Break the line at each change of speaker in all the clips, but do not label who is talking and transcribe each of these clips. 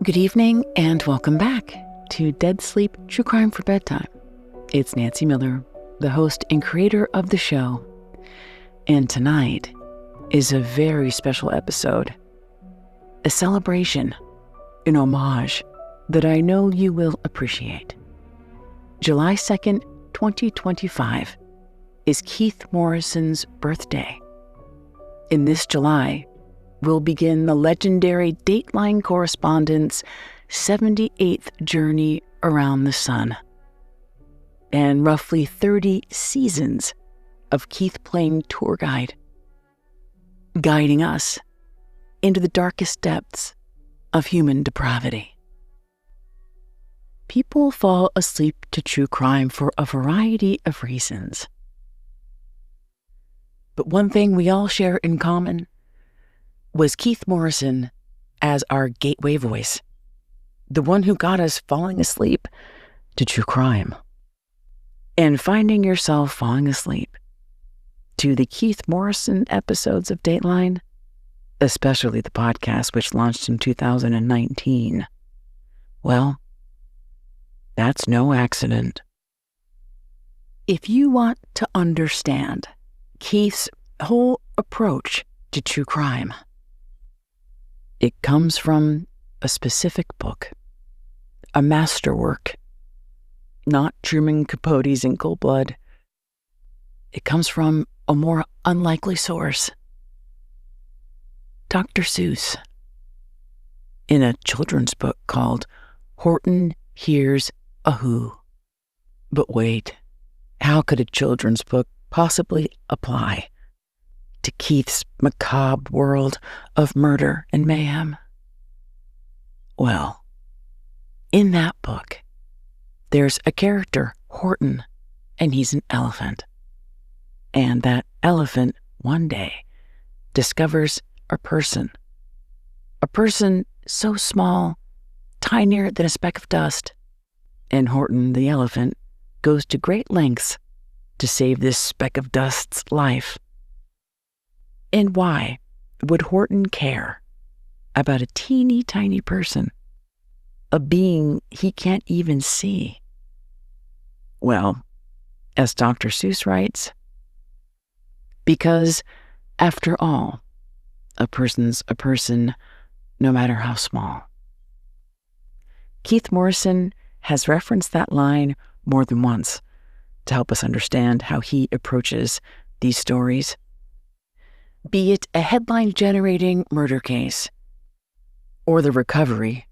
Good evening and welcome back to Dead Sleep True Crime for Bedtime. It's Nancy Miller, the host and creator of the show. And tonight is a very special episode, a celebration, an homage that I know you will appreciate. July 2nd, 2025 is Keith Morrison's birthday. In this July, we'll begin the legendary Dateline correspondent's 78th journey around the sun, and roughly 30 seasons of Keith playing tour guide, guiding us into the darkest depths of human depravity. People fall asleep to true crime for a variety of reasons. But one thing we all share in common was Keith Morrison as our gateway voice, the one who got us falling asleep to true crime. And finding yourself falling asleep to the Keith Morrison episodes of Dateline, especially the podcast which launched in 2019, well, that's no accident. If you want to understand Keith's whole approach to true crime, it comes from a specific book, a masterwork, not Truman Capote's In Cold Blood. It comes from a more unlikely source, Dr. Seuss, in a children's book called Horton Hears a Who. But wait, how could a children's book possibly apply to Keith's macabre world of murder and mayhem? Well, in that book, there's a character, Horton, and he's an elephant. And that elephant, one day, discovers a person so small, tinier than a speck of dust. And Horton, the elephant, goes to great lengths to save this speck of dust's life. And why would Horton care about a teeny tiny person, a being he can't even see? Well, as Dr. Seuss writes, because, after all, a person's a person, no matter how small. Keith Morrison has referenced that line more than once to help us understand how he approaches these stories. Be it a headline-generating murder case or the recovery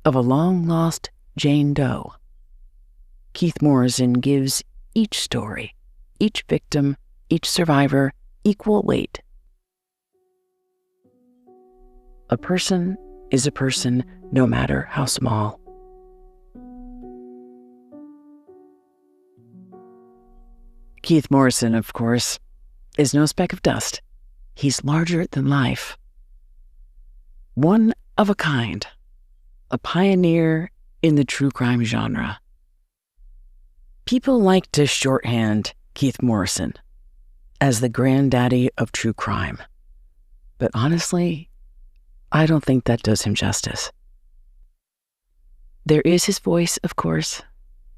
of a long-lost Jane Doe, Keith Morrison gives each story, each victim, each survivor equal weight. A person is a person, no matter how small. Keith Morrison, of course, is no speck of dust. He's larger than life. One of a kind, a pioneer in the true crime genre. People like to shorthand Keith Morrison as the granddaddy of true crime. But honestly, I don't think that does him justice. There is his voice, of course,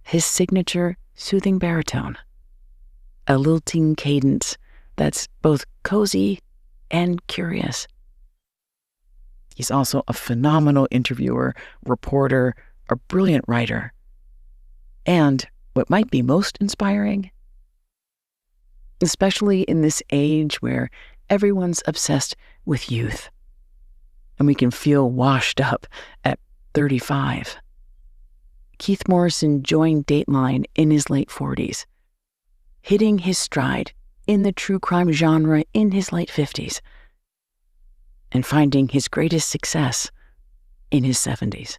his signature soothing baritone, a lilting cadence that's both cozy and curious. He's also a phenomenal interviewer, reporter, a brilliant writer. And what might be most inspiring, especially in this age where everyone's obsessed with youth, and we can feel washed up at 35. Keith Morrison joined Dateline in his late 40s, hitting his stride in the true crime genre in his late 50s, and finding his greatest success in his 70s.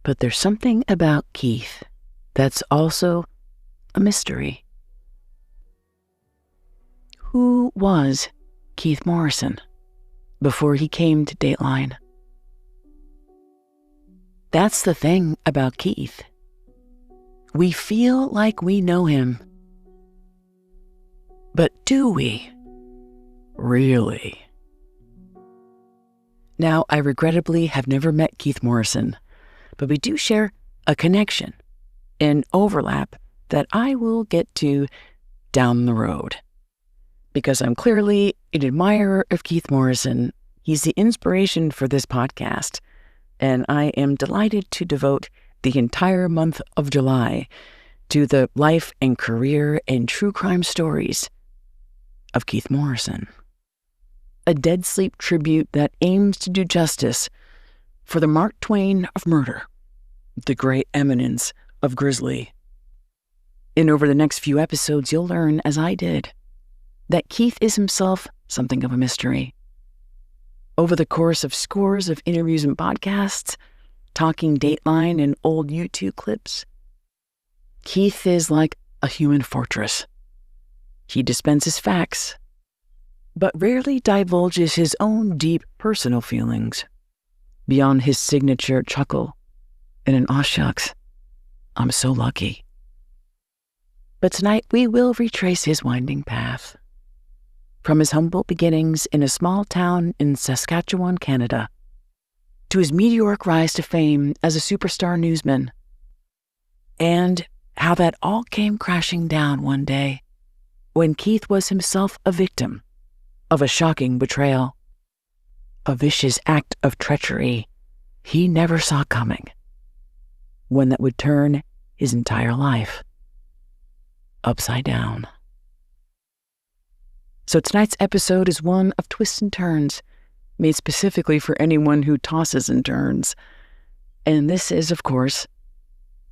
But there's something about Keith that's also a mystery. Who was Keith Morrison before he came to Dateline? That's the thing about Keith. We feel like we know him. But do we? Really? Now, I regrettably have never met Keith Morrison, but we do share a connection, an overlap that I will get to down the road. Because I'm clearly an admirer of Keith Morrison, he's the inspiration for this podcast, and I am delighted to devote the entire month of July to the life and career and true crime stories of Keith Morrison. A Dead Sleep tribute that aims to do justice for the Mark Twain of murder, the great eminence of Grizzly. And over the next few episodes, you'll learn, as I did, that Keith is himself something of a mystery. Over the course of scores of interviews and podcasts, talking Dateline and old YouTube clips, Keith is like a human fortress. He dispenses facts, but rarely divulges his own deep personal feelings beyond his signature chuckle and an "aw shucks, I'm so lucky." But tonight we will retrace his winding path. From his humble beginnings in a small town in Saskatchewan, Canada, to his meteoric rise to fame as a superstar newsman, and how that all came crashing down one day when Keith was himself a victim of a shocking betrayal, a vicious act of treachery he never saw coming, one that would turn his entire life upside down. So tonight's episode is one of twists and turns, made specifically for anyone who tosses and turns. And this is, of course,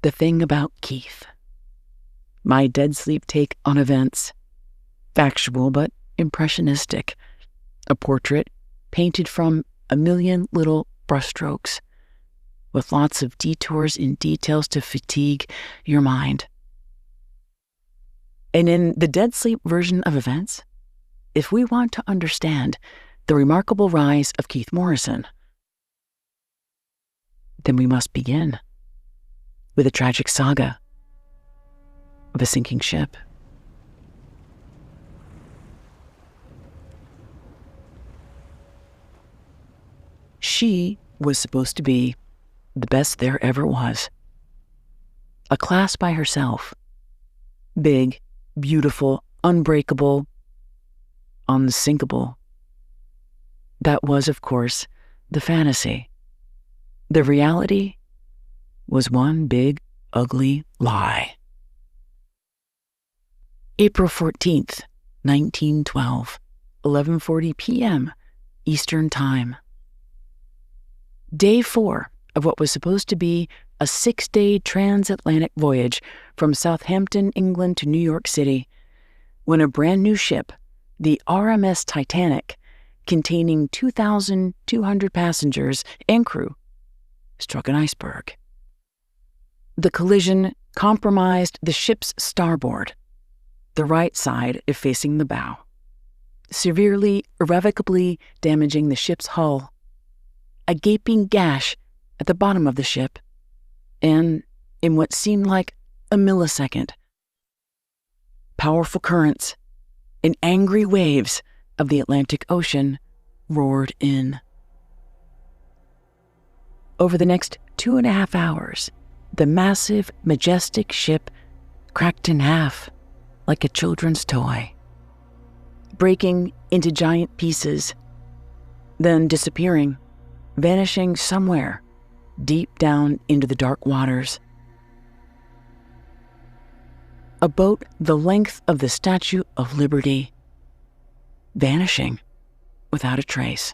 The Thing About Keith. My dead sleep take on events, factual but impressionistic, a portrait painted from a million little brushstrokes, with lots of detours and details to fatigue your mind. And in the dead sleep version of events, if we want to understand the remarkable rise of Keith Morrison, then we must begin with a tragic saga of a sinking ship. She was supposed to be the best there ever was. A class by herself. Big, beautiful, unbreakable, unsinkable. That was, of course, the fantasy. The reality was one big, ugly lie. April 14th, 1912, 11:40 p.m. Eastern Time. Day 4 of what was supposed to be a 6-day transatlantic voyage from Southampton, England to New York City, when a brand new ship, the RMS Titanic, containing 2,200 passengers and crew, struck an iceberg. The collision compromised the ship's starboard, the right side facing the bow, severely, irrevocably damaging the ship's hull, a gaping gash at the bottom of the ship, and, in what seemed like a millisecond, powerful currents and angry waves of the Atlantic Ocean roared in. Over the next 2.5 hours, the massive, majestic ship cracked in half like a children's toy, breaking into giant pieces, then disappearing, vanishing somewhere deep down into the dark waters. A boat the length of the Statue of Liberty, vanishing without a trace.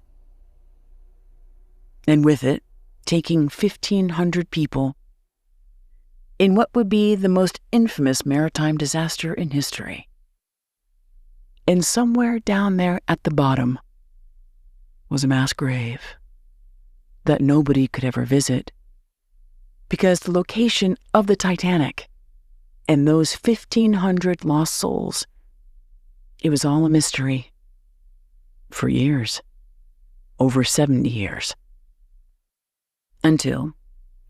And with it, taking 1,500 people in what would be the most infamous maritime disaster in history. And somewhere down there at the bottom was a mass grave that nobody could ever visit, because the location of the Titanic and those 1,500 lost souls, it was all a mystery for years, over 70 years, until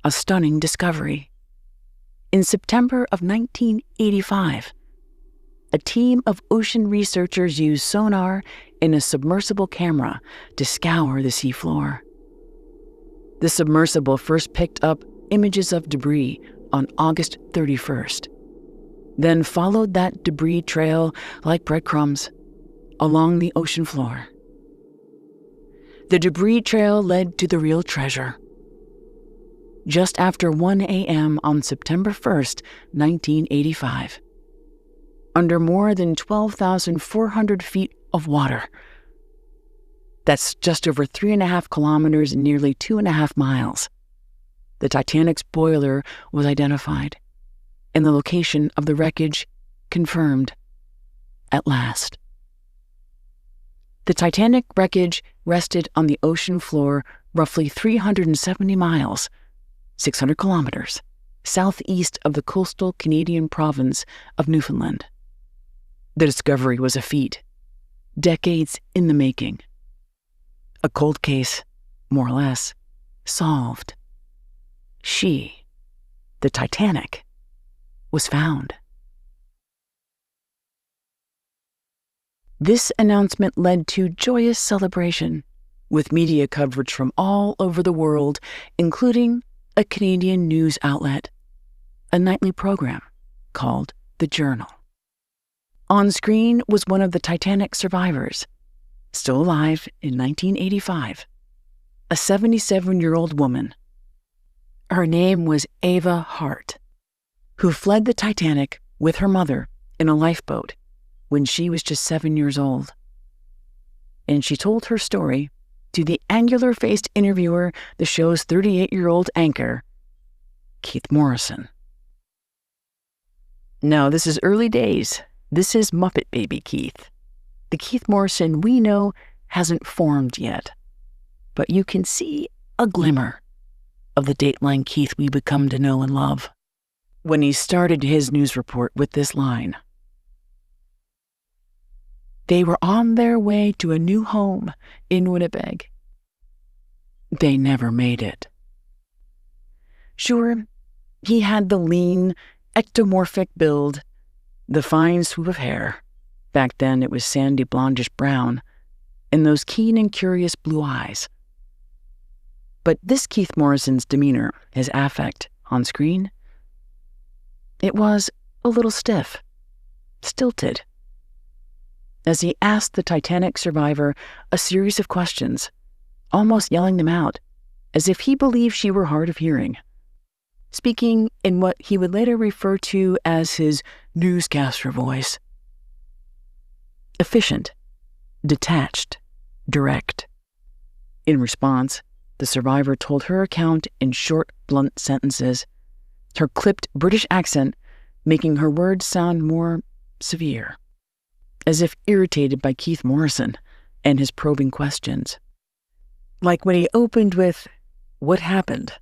a stunning discovery. In September of 1985, a team of ocean researchers used sonar and a submersible camera to scour the seafloor. The submersible first picked up images of debris on August 31st, then followed that debris trail like breadcrumbs along the ocean floor. The debris trail led to the real treasure. Just after 1 a.m. on September 1st, 1985, under more than 12,400 feet of water, that's just over 3.5 kilometers and nearly 2.5 miles, the Titanic's boiler was identified, and the location of the wreckage confirmed at last. The Titanic wreckage rested on the ocean floor roughly 370 miles, 600 kilometers, southeast of the coastal Canadian province of Newfoundland. The discovery was a feat, decades in the making. A cold case, more or less, solved. She, the Titanic, was found. This announcement led to joyous celebration, with media coverage from all over the world, including a Canadian news outlet, a nightly program called The Journal. On screen was one of the Titanic survivors, still alive in 1985, a 77-year-old woman. Her name was Ava Hart, who fled the Titanic with her mother in a lifeboat when she was just 7 years old. And she told her story to the angular-faced interviewer, the show's 38-year-old anchor, Keith Morrison. Now, this is early days. This is Muppet Baby Keith. The Keith Morrison we know hasn't formed yet, but you can see a glimmer of the Dateline Keith we would come to know and love when he started his news report with this line: "They were on their way to a new home in Winnipeg. They never made it." Sure, he had the lean, ectomorphic build, the fine swoop of hair. Back then it was sandy blondish brown, and those keen and curious blue eyes. But this Keith Morrison's demeanor, his affect on screen, it was a little stiff, stilted, as he asked the Titanic survivor a series of questions, almost yelling them out, as if he believed she were hard of hearing, speaking in what he would later refer to as his newscaster voice. Efficient, detached, direct. In response, the survivor told her account in short, blunt sentences, her clipped British accent making her words sound more severe, as if irritated by Keith Morrison and his probing questions. Like when he opened with, "What happened?"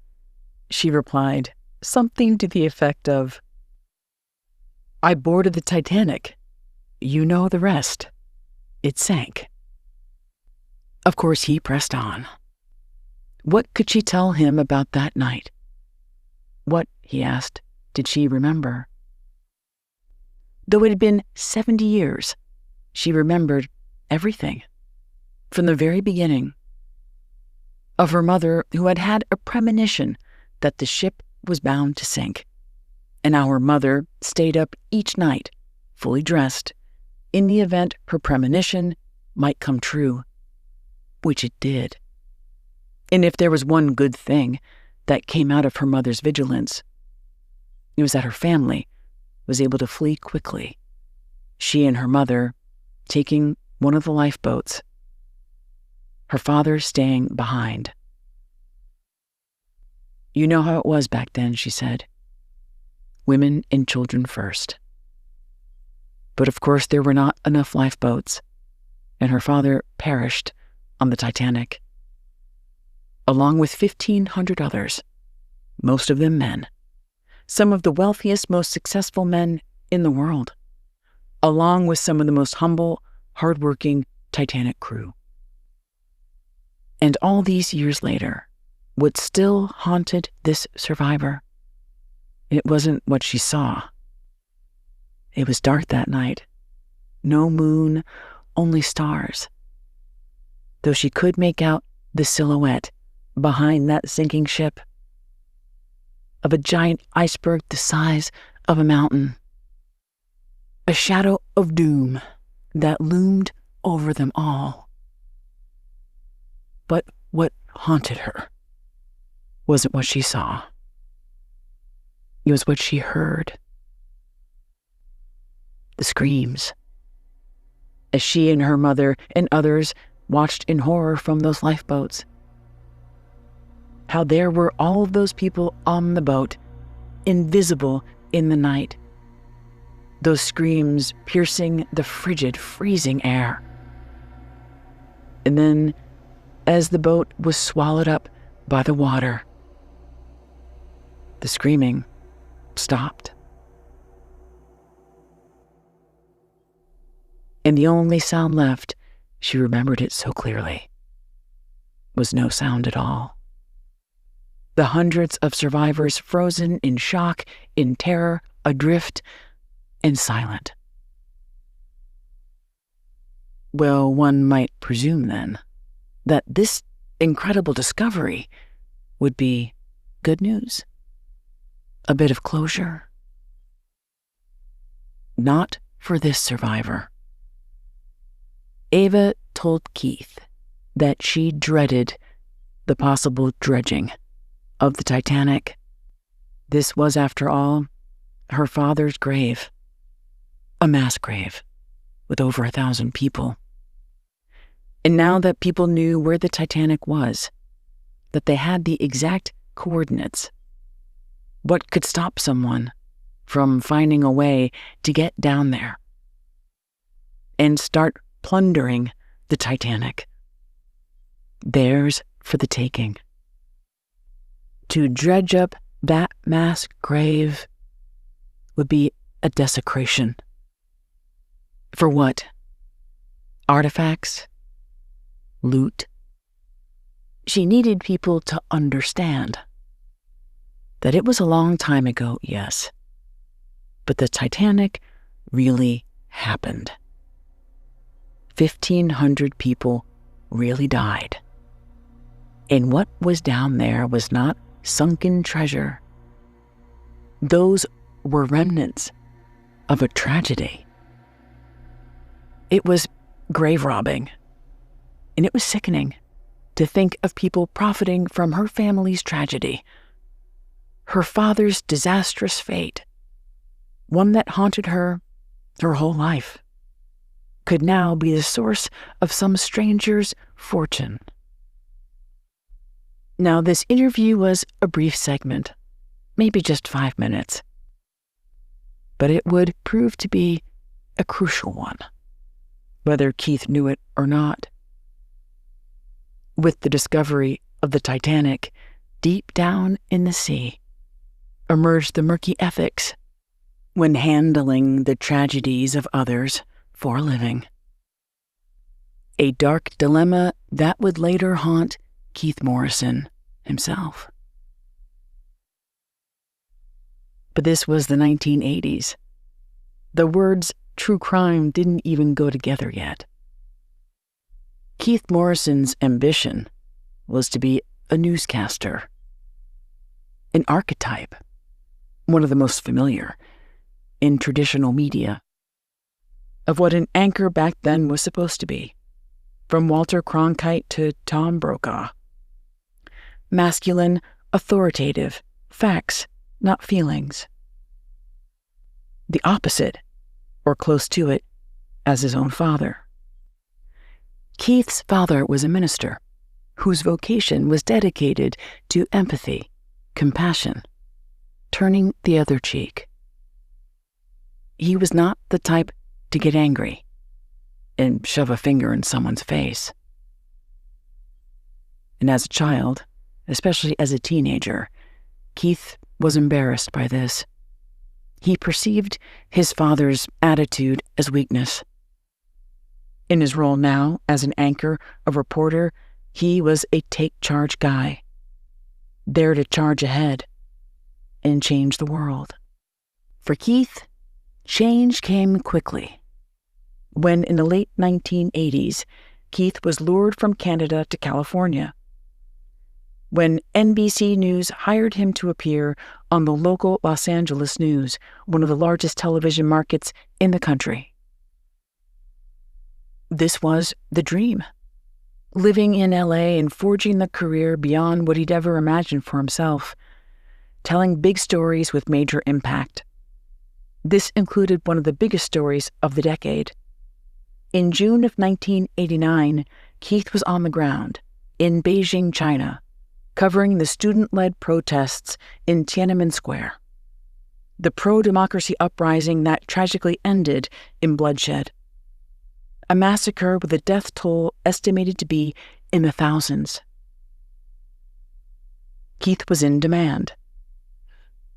she replied something to the effect of, "I boarded the Titanic. You know the rest. It sank." Of course, he pressed on. What could she tell him about that night? What, he asked, did she remember? Though it had been 70 years, she remembered everything, from the very beginning. Of her mother, who had had a premonition that the ship was bound to sink, and how her mother stayed up each night, fully dressed, in the event her premonition might come true, which it did. And if there was one good thing that came out of her mother's vigilance, it was that her family was able to flee quickly, she and her mother taking one of the lifeboats, her father staying behind. "You know how it was back then," she said. "Women and children first." But of course there were not enough lifeboats, and her father perished on the Titanic, along with 1,500 others, most of them men, some of the wealthiest, most successful men in the world, along with some of the most humble, hardworking Titanic crew. And all these years later, what still haunted this survivor, it wasn't what she saw. It was dark that night. No moon, only stars. Though she could make out the silhouette behind that sinking ship, of a giant iceberg the size of a mountain, a shadow of doom that loomed over them all. But what haunted her wasn't what she saw. It was what she heard. The screams, as she and her mother and others watched in horror from those lifeboats. How there were all of those people on the boat, invisible in the night. Those screams piercing the frigid, freezing air. And then, as the boat was swallowed up by the water, the screaming stopped. And the only sound left, she remembered it so clearly, was no sound at all. The hundreds of survivors frozen in shock, in terror, adrift, and silent. Well, one might presume then that this incredible discovery would be good news, a bit of closure. Not for this survivor. Ava told Keith that she dreaded the possible dredging of the Titanic. This was, after all, her father's grave, a mass grave with over 1,000 people. And now that people knew where the Titanic was, that they had the exact coordinates, what could stop someone from finding a way to get down there and start plundering the Titanic? Theirs for the taking. To dredge up that mass grave would be a desecration. For what? Artifacts? Loot? She needed people to understand that it was a long time ago, yes, but the Titanic really happened. 1,500 people really died. And what was down there was not sunken treasure. Those were remnants of a tragedy. It was grave robbing, and it was sickening to think of people profiting from her family's tragedy, her father's disastrous fate, one that haunted her whole life, could now be the source of some stranger's fortune. Now, this interview was a brief segment, maybe just 5 minutes, but it would prove to be a crucial one, whether Keith knew it or not. With the discovery of the Titanic deep down in the sea, emerged the murky ethics when handling the tragedies of others for a living. A dark dilemma that would later haunt Keith Morrison himself. But this was the 1980s. The words true crime didn't even go together yet. Keith Morrison's ambition was to be a newscaster, an archetype, one of the most familiar in traditional media, of what an anchor back then was supposed to be, from Walter Cronkite to Tom Brokaw. Masculine, authoritative, facts, not feelings. The opposite, or close to it, as his own father. Keith's father was a minister whose vocation was dedicated to empathy, compassion, turning the other cheek. He was not the type to get angry and shove a finger in someone's face. And as a child, especially as a teenager, Keith was embarrassed by this. He perceived his father's attitude as weakness. In his role now as an anchor, a reporter, he was a take-charge guy, there to charge ahead and change the world. For Keith, change came quickly. When in the late 1980s, Keith was lured from Canada to California. when NBC News hired him to appear on the local Los Angeles News, one of the largest television markets in the country. This was the dream. Living in LA and forging the career beyond what he'd ever imagined for himself, telling big stories with major impact. This included one of the biggest stories of the decade. In June of 1989, Keith was on the ground in Beijing, China, covering the student-led protests in Tiananmen Square, the pro-democracy uprising that tragically ended in bloodshed. A massacre with a death toll estimated to be in the thousands. Keith was in demand,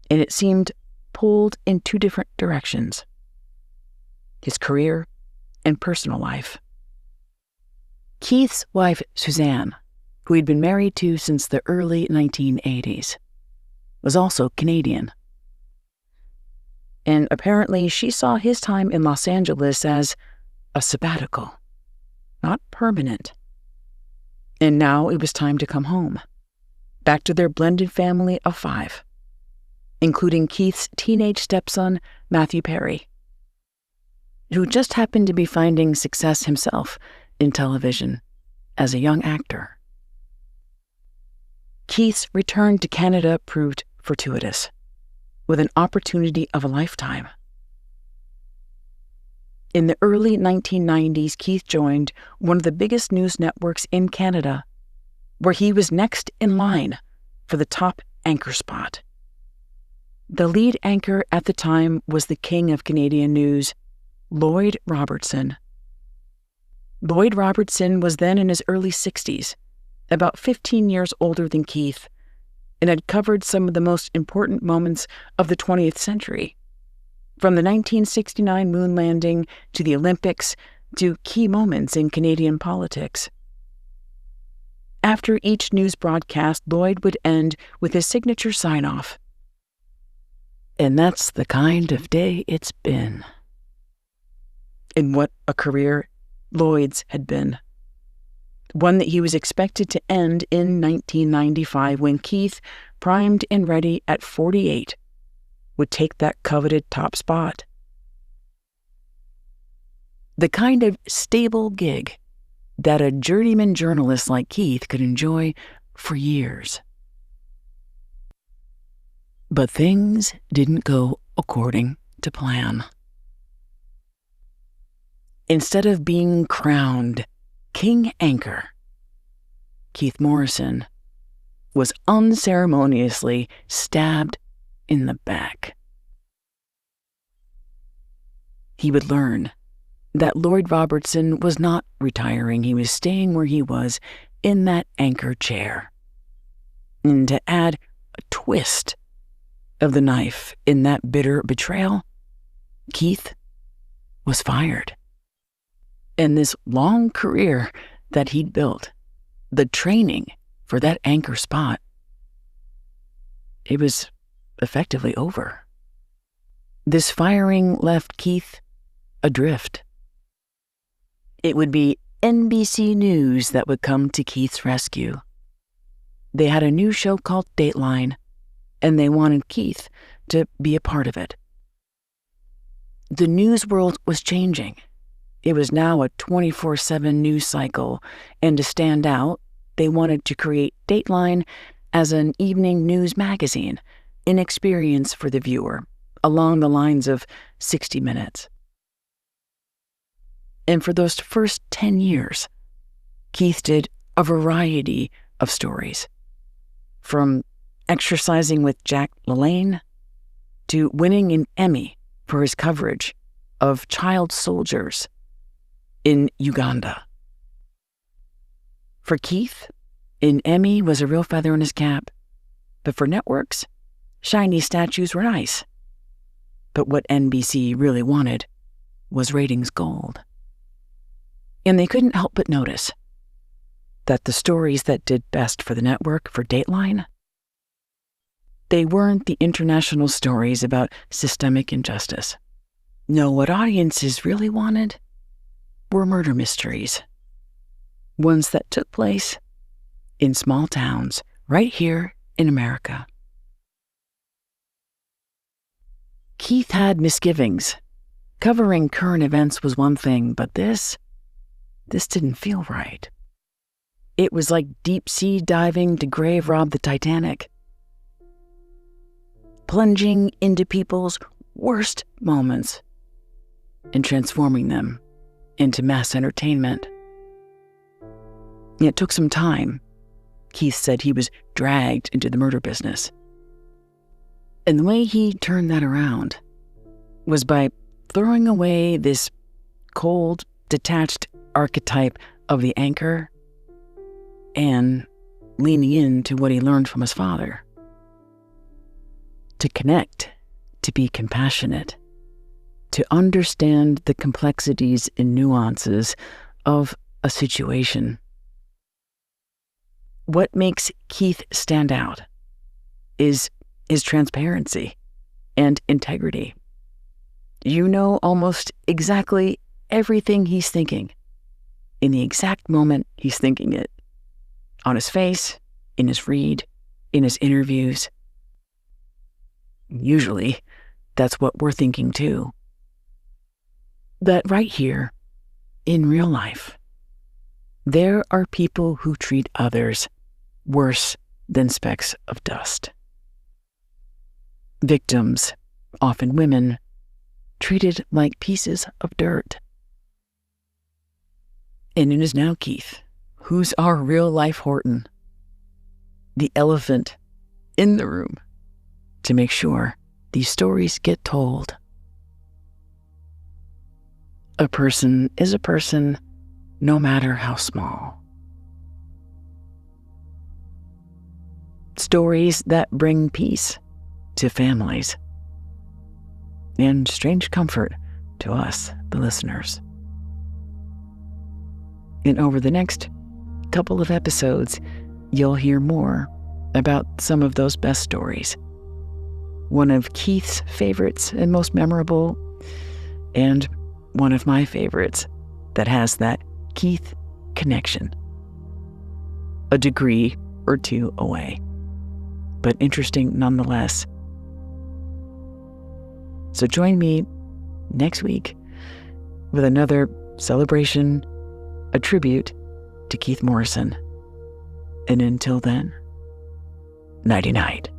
and it seemed pulled in two different directions: his career and personal life. Keith's wife, Suzanne, who he'd been married to since the early 1980s, was also Canadian. And apparently she saw his time in Los Angeles as a sabbatical, not permanent. And now it was time to come home, back to their blended family of 5, including Keith's teenage stepson, Matthew Perry, who just happened to be finding success himself in television as a young actor. Keith's return to Canada proved fortuitous, with an opportunity of a lifetime. In the early 1990s, Keith joined one of the biggest news networks in Canada, where he was next in line for the top anchor spot. The lead anchor at the time was the king of Canadian news, Lloyd Robertson. Lloyd Robertson was then in his early 60s, about 15 years older than Keith, and had covered some of the most important moments of the 20th century, from the 1969 moon landing to the Olympics to key moments in Canadian politics. After each news broadcast, Lloyd would end with his signature sign-off. "And that's the kind of day it's been." And what a career Lloyd's had been. One that he was expected to end in 1995 when Keith, primed and ready at 48, would take that coveted top spot. The kind of stable gig that a journeyman journalist like Keith could enjoy for years. But things didn't go according to plan. Instead of being crowned King Anchor, Keith Morrison was unceremoniously stabbed in the back. He would learn that Lloyd Robertson was not retiring. He was staying where he was in that anchor chair. And to add a twist of the knife in that bitter betrayal, Keith was fired. And this long career that he'd built, the training for that anchor spot, it was effectively over. This firing left Keith adrift. It would be NBC News that would come to Keith's rescue. They had a new show called Dateline, and they wanted Keith to be a part of it. The news world was changing. It was now a 24/7 news cycle, and to stand out, they wanted to create Dateline as an evening news magazine, an experience for the viewer, along the lines of 60 Minutes. And for those first 10 years, Keith did a variety of stories, from exercising with Jack LaLanne to winning an Emmy for his coverage of child soldiers in Uganda. For Keith, an Emmy was a real feather in his cap, but for networks, shiny statues were nice. But what NBC really wanted was ratings gold. And they couldn't help but notice that the stories that did best for the network for Dateline, they weren't the international stories about systemic injustice. No, what audiences really wanted were murder mysteries, ones that took place in small towns right here in America. Keith had misgivings. Covering current events was one thing, but this didn't feel right. It was like deep-sea diving to grave rob the Titanic. Plunging into people's worst moments and transforming them into mass entertainment. It took some time. Keith said he was dragged into the murder business. And the way he turned that around was by throwing away this cold, detached archetype of the anchor and leaning into what he learned from his father. To connect, to be compassionate, to understand the complexities and nuances of a situation. What makes Keith stand out is his transparency and integrity. You know almost exactly everything he's thinking in the exact moment he's thinking it. On his face, in his read, in his interviews. Usually, that's what we're thinking too. But right here, in real life, there are people who treat others worse than specks of dust. Victims, often women, treated like pieces of dirt. And it is now Keith, who's our real-life Horton, the elephant in the room, to make sure these stories get told. A person is a person, no matter how small. Stories that bring peace to families and strange comfort to us, the listeners. And over the next couple of episodes, you'll hear more about some of those best stories. One of Keith's favorites and most memorable, and one of my favorites that has that Keith connection. A degree or two away, but interesting nonetheless. So join me next week with another celebration, a tribute to Keith Morrison. And until then, nighty-night.